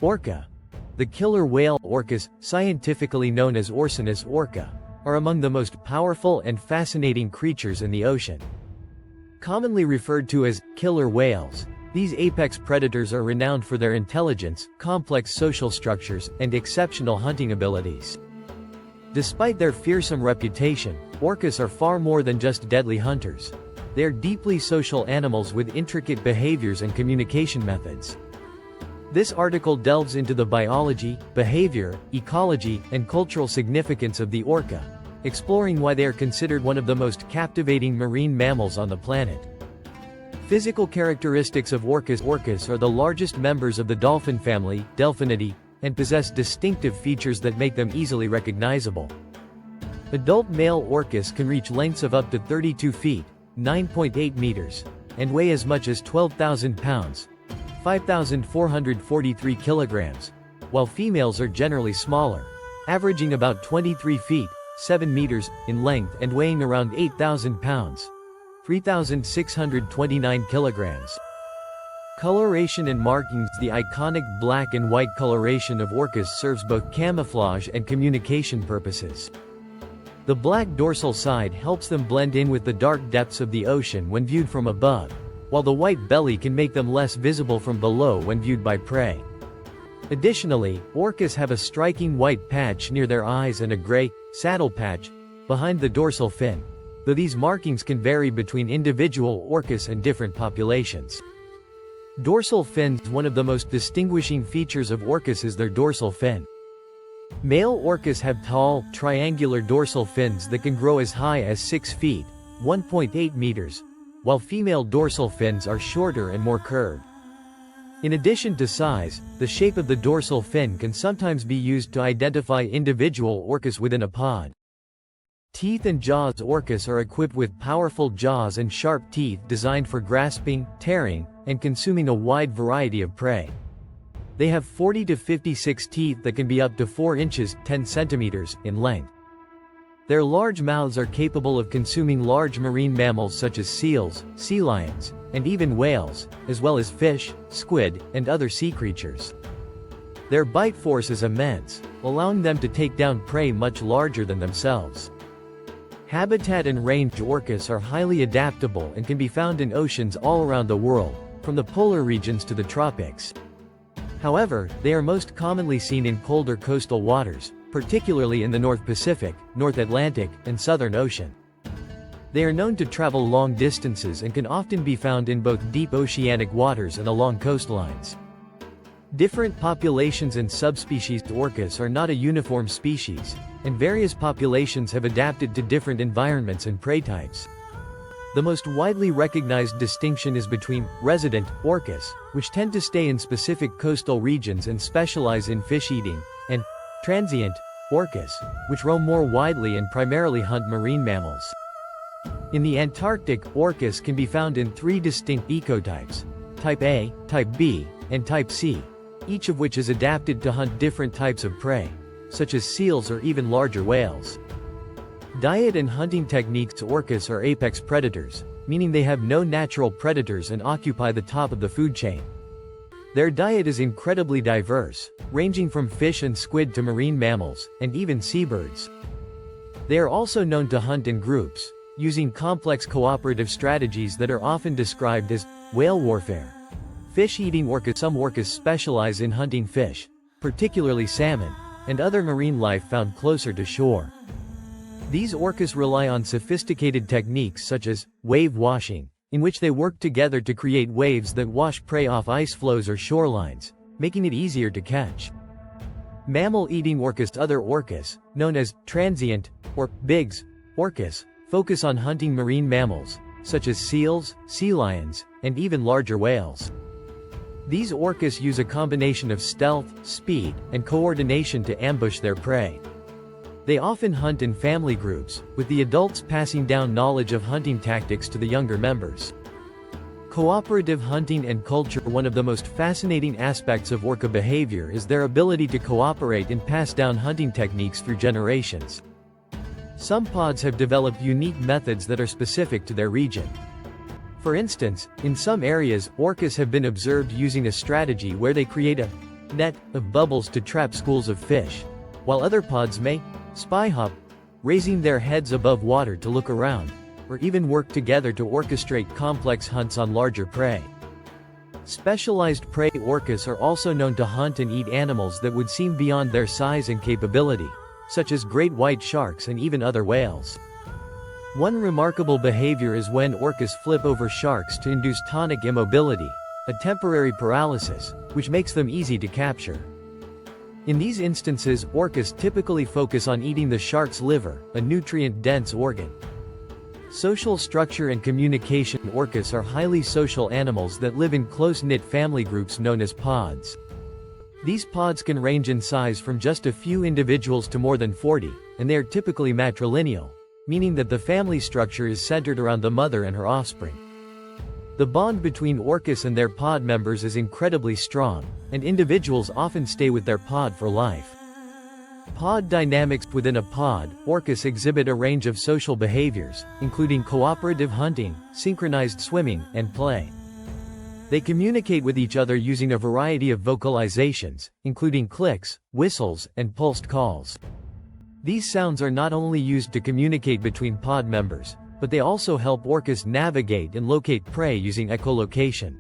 Orca. The killer whale orcas, scientifically known as Orcinus orca, are among the most powerful and fascinating creatures in the ocean. Commonly referred to as killer whales, these apex predators are renowned for their intelligence, complex social structures, and exceptional hunting abilities. Despite their fearsome reputation, orcas are far more than just deadly hunters. They are deeply social animals with intricate behaviors and communication methods. This article delves into the biology, behavior, ecology, and cultural significance of the orca, exploring why they are considered one of the most captivating marine mammals on the planet. Physical characteristics of orcas. Orcas are the largest members of the dolphin family, Delphinidae, and possess distinctive features that make them easily recognizable. Adult male orcas can reach lengths of up to 32 feet, 9.8 meters, and weigh as much as 12,000 pounds, 5,443 kilograms, while females are generally smaller, averaging about 23 feet, 7 meters, in length and weighing around 8,000 pounds, 3,629 kilograms. Coloration and markings. The iconic black and white coloration of orcas serves both camouflage and communication purposes. The black dorsal side helps them blend in with the dark depths of the ocean when viewed from above, while the white belly can make them less visible from below when viewed by prey. Additionally, orcas have a striking white patch near their eyes and a gray, saddle patch behind the dorsal fin, though these markings can vary between individual orcas and different populations. Dorsal fins. One of the most distinguishing features of orcas is their dorsal fin. Male orcas have tall, triangular dorsal fins that can grow as high as 6 feet, 1.8 meters, while female dorsal fins are shorter and more curved. In addition to size, the shape of the dorsal fin can sometimes be used to identify individual orcas within a pod. Teeth and jaws. Orcas are equipped with powerful jaws and sharp teeth designed for grasping, tearing, and consuming a wide variety of prey. They have 40 to 56 teeth that can be up to 4 inches, 10 centimeters, in length. Their large mouths are capable of consuming large marine mammals such as seals, sea lions, and even whales, as well as fish, squid, and other sea creatures. Their bite force is immense, allowing them to take down prey much larger than themselves. Habitat and range. Orcas are highly adaptable and can be found in oceans all around the world, from the polar regions to the tropics. However, they are most commonly seen in colder coastal waters, particularly in the North Pacific, North Atlantic, and Southern Ocean. They are known to travel long distances and can often be found in both deep oceanic waters and along coastlines. Different populations and subspecies. Orcas are not a uniform species, and various populations have adapted to different environments and prey types. The most widely recognized distinction is between resident orcas, which tend to stay in specific coastal regions and specialize in fish eating, and transient orcas, which roam more widely and primarily hunt marine mammals. In the Antarctic, orcas can be found in 3 distinct ecotypes: Type A, Type B, and Type C, each of which is adapted to hunt different types of prey, such as seals or even larger whales. Diet and hunting techniques. Orcas are apex predators, meaning they have no natural predators and occupy the top of the food chain. Their diet is incredibly diverse, ranging from fish and squid to marine mammals, and even seabirds. They are also known to hunt in groups, using complex cooperative strategies that are often described as whale warfare. Fish-eating orcas. Some orcas specialize in hunting fish, particularly salmon, and other marine life found closer to shore. These orcas rely on sophisticated techniques such as wave washing, in which they work together to create waves that wash prey off ice floes or shorelines, making it easier to catch. Mammal-eating orcas. Other orcas, known as transient or bigs orcas, focus on hunting marine mammals, such as seals, sea lions, and even larger whales. These orcas use a combination of stealth, speed, and coordination to ambush their prey. They often hunt in family groups, with the adults passing down knowledge of hunting tactics to the younger members. Cooperative hunting and culture. One of the most fascinating aspects of orca behavior is their ability to cooperate and pass down hunting techniques through generations. Some pods have developed unique methods that are specific to their region. For instance, in some areas, orcas have been observed using a strategy where they create a net of bubbles to trap schools of fish, while other pods may spy hop, raising their heads above water to look around, or even work together to orchestrate complex hunts on larger prey. Specialized prey orcas are also known to hunt and eat animals that would seem beyond their size and capability, such as great white sharks and even other whales. One remarkable behavior is when orcas flip over sharks to induce tonic immobility, a temporary paralysis, which makes them easy to capture. In these instances, orcas typically focus on eating the shark's liver, a nutrient-dense organ. Social structure and communication. Orcas are highly social animals that live in close-knit family groups known as pods. These pods can range in size from just a few individuals to more than 40, and they are typically matrilineal, meaning that the family structure is centered around the mother and her offspring. The bond between orcas and their pod members is incredibly strong, and individuals often stay with their pod for life. Pod dynamics. Within a pod, orcas exhibit a range of social behaviors, including cooperative hunting, synchronized swimming, and play. They communicate with each other using a variety of vocalizations, including clicks, whistles, and pulsed calls. These sounds are not only used to communicate between pod members, but they also help orcas navigate and locate prey using echolocation.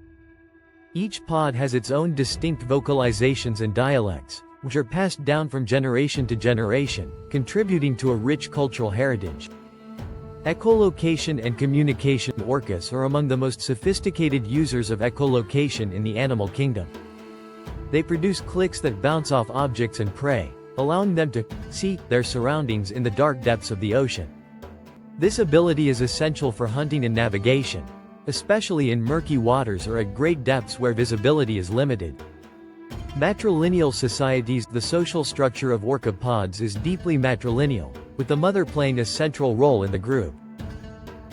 Each pod has its own distinct vocalizations and dialects, which are passed down from generation to generation, contributing to a rich cultural heritage. Echolocation and communication. Orcas are among the most sophisticated users of echolocation in the animal kingdom. They produce clicks that bounce off objects and prey, allowing them to see their surroundings in the dark depths of the ocean. This ability is essential for hunting and navigation, especially in murky waters or at great depths where visibility is limited. Matrilineal societies. The social structure of orca pods is deeply matrilineal, with the mother playing a central role in the group.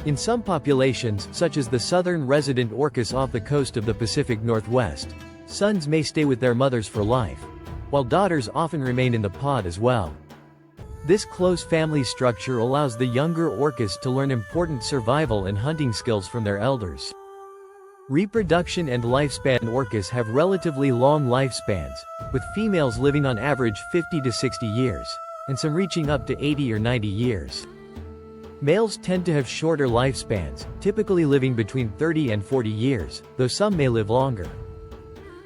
In some populations, such as the southern resident orcas off the coast of the Pacific Northwest, sons may stay with their mothers for life, while daughters often remain in the pod as well. This close family structure allows the younger orcas to learn important survival and hunting skills from their elders. Reproduction and lifespan. Orcas have relatively long lifespans, with females living on average 50 to 60 years, and some reaching up to 80 or 90 years. Males tend to have shorter lifespans, typically living between 30 and 40 years, though some may live longer.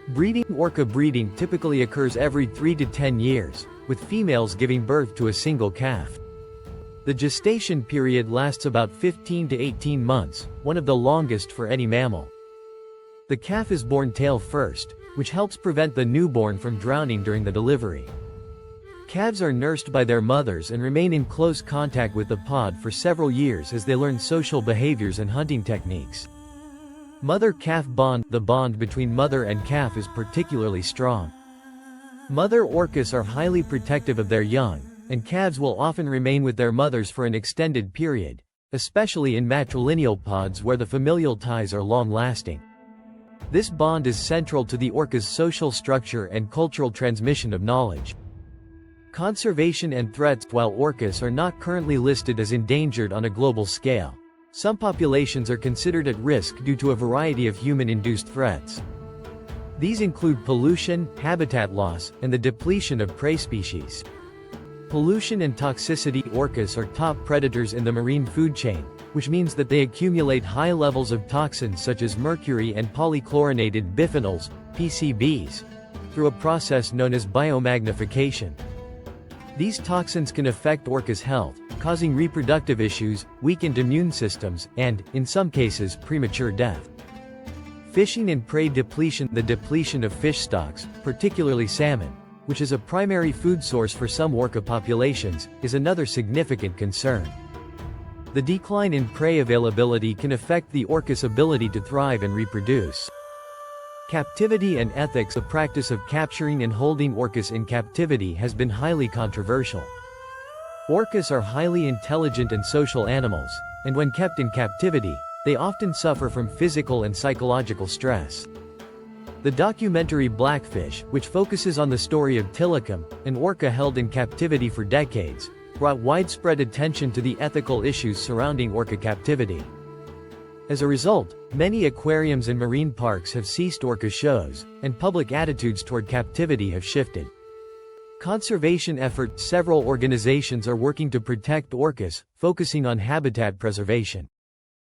Breeding. Orca breeding typically occurs every 3 to 10 years, with females giving birth to a single calf. The gestation period lasts about 15 to 18 months, one of the longest for any mammal. The calf is born tail first, which helps prevent the newborn from drowning during the delivery. Calves are nursed by their mothers and remain in close contact with the pod for several years as they learn social behaviors and hunting techniques. Mother-calf bond. The bond between mother and calf is particularly strong. Mother orcas are highly protective of their young, and calves will often remain with their mothers for an extended period, especially in matrilineal pods where the familial ties are long-lasting. This bond is central to the orca's social structure and cultural transmission of knowledge. Conservation and threats. While orcas are not currently listed as endangered on a global scale, some populations are considered at risk due to a variety of human-induced threats. These include pollution, habitat loss, and the depletion of prey species. Pollution and toxicity. Orcas are top predators in the marine food chain, which means that they accumulate high levels of toxins such as mercury and polychlorinated biphenyls, PCBs, through a process known as biomagnification. These toxins can affect orcas' health, causing reproductive issues, weakened immune systems, and, in some cases, premature death. Fishing and prey depletion. The depletion of fish stocks, particularly salmon, which is a primary food source for some orca populations, is another significant concern. The decline in prey availability can affect the orca's ability to thrive and reproduce. Captivity and ethics. The practice of capturing and holding orcas in captivity has been highly controversial. Orcas are highly intelligent and social animals, and when kept in captivity, they often suffer from physical and psychological stress. The documentary Blackfish, which focuses on the story of Tilikum, an orca held in captivity for decades, brought widespread attention to the ethical issues surrounding orca captivity. As a result, many aquariums and marine parks have ceased orca shows, and public attitudes toward captivity have shifted. Conservation efforts. Several organizations are working to protect orcas, focusing on habitat preservation.